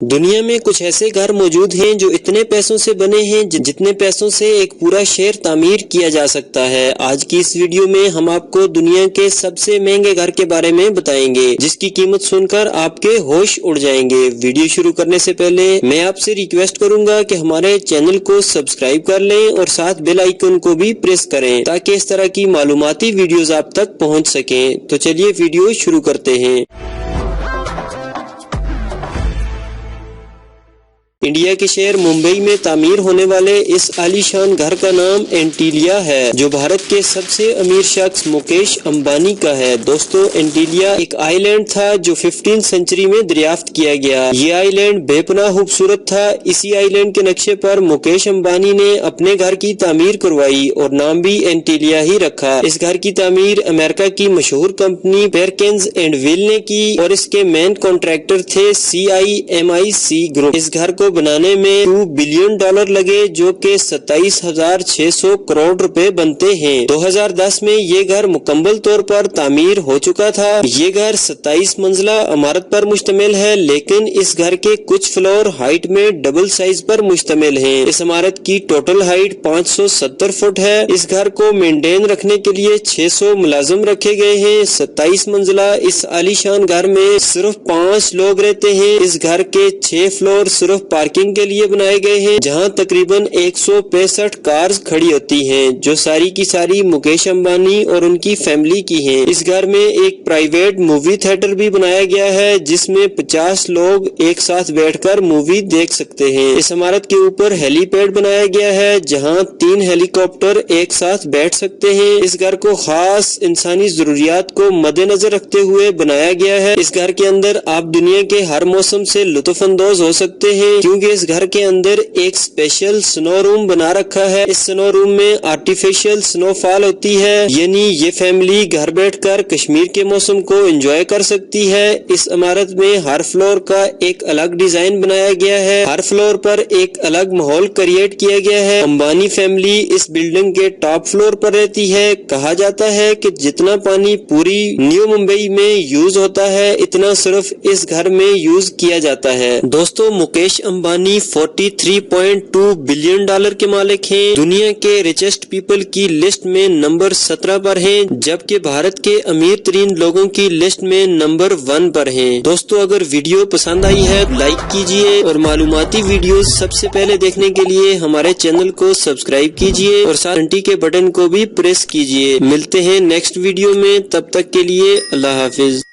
दुनिया में कुछ ऐसे घर मौजूद हैं जो इतने पैसों से बने हैं जितने पैसों से एक पूरा शहर तामीर किया जा सकता है। आज की इस वीडियो में हम आपको दुनिया के सबसे महंगे घर के बारे में बताएंगे, जिसकी कीमत सुनकर आपके होश उड़ जाएंगे। वीडियो शुरू करने से पहले मैं आपसे रिक्वेस्ट करूंगा कि हमारे चैनल को सब्सक्राइब कर लें और साथ बेल आइकन को भी प्रेस करें ताकि इस तरह की मालूमाती वीडियोस आप तक पहुंच सकें। तो चलिए वीडियो शुरू करते हैं। इंडिया के शहर मुंबई में तामीर होने वाले इस आलीशान घर का नाम एंटीलिया है, जो भारत के सबसे अमीर शख्स मुकेश अंबानी का है। दोस्तों, एंटीलिया एक आइलैंड था जो 15वीं सेंचुरी में दरियाफ्त किया गया। ये आइलैंड बेपनाह खूबसूरत था। इसी आइलैंड के नक्शे पर मुकेश अंबानी ने अपने घर की तामीर करवाई और नाम भी एंटीलिया ही रखा। इस घर की तामीर अमेरिका की मशहूर कंपनी पेरकिंस एंड विल ने की और इसके मेन कॉन्ट्रैक्टर थे CIMIC ग्रुप। इस घर को बनाने में $2 बिलियन लगे, जो के 27,600 करोड़ रुपए बनते हैं। 2010 में ये घर मुकम्मल तौर पर तामीर हो चुका था। ये घर 27 मंजिला इमारत पर मुश्तमिल है, लेकिन इस घर के कुछ फ्लोर हाइट में डबल साइज पर मुश्तमिल हैं। इस इमारत की टोटल हाइट 570 फुट है। इस घर को मेंटेन रखने के लिए 600 मुलाजिम रखे गए हैं। 27 मंजिला इस आलीशान घर में सिर्फ 5 लोग रहते हैं। इस घर के 6 फ्लोर सिर्फ पार्किंग के लिए बनाए गए हैं, जहां तकरीबन 165 कार्स खड़ी होती हैं, जो सारी की सारी मुकेश अंबानी और उनकी फैमिली की हैं। इस घर में एक प्राइवेट मूवी थिएटर भी बनाया गया है, जिसमें 50 लोग एक साथ बैठकर मूवी देख सकते हैं। इस इमारत के ऊपर हेलीपैड बनाया गया है, जहां 3 हेलीकॉप्टर एक साथ बैठ सकते हैं। इस घर को खास इंसानी जरूरियात को मद्देनजर रखते हुए बनाया गया है। इस घर के अंदर आप दुनिया के हर मौसम से लुत्फअंदोज हो सकते हैं, क्योंकि इस घर के अंदर एक स्पेशल स्नो रूम बना रखा है। इस स्नो रूम में आर्टिफिशियल स्नोफॉल होती है, यानी ये फैमिली घर बैठकर कश्मीर के मौसम को एंजॉय कर सकती है। इस इमारत में हर फ्लोर का एक अलग डिजाइन बनाया गया है। हर फ्लोर पर एक अलग माहौल क्रिएट किया गया है। अंबानी फैमिली इस बिल्डिंग के टॉप फ्लोर पर रहती है। कहा जाता है कि जितना पानी पूरी न्यू मुंबई में यूज होता है, इतना सिर्फ इस घर में यूज किया जाता है। दोस्तों, मुकेश अंबानी 43.2 बिलियन डॉलर के मालिक हैं। दुनिया के रिचेस्ट पीपल की लिस्ट में नंबर 17 पर हैं, जबकि भारत के अमीर तरीन लोगों की लिस्ट में नंबर 1 पर हैं। दोस्तों, अगर वीडियो पसंद आई है लाइक कीजिए और मालूमाती वीडियो सबसे पहले देखने के लिए हमारे चैनल को सब्सक्राइब कीजिए और साथ घंटी के बटन को भी प्रेस कीजिए। मिलते हैं नेक्स्ट वीडियो में, तब तक के लिए अल्लाह हाफिज।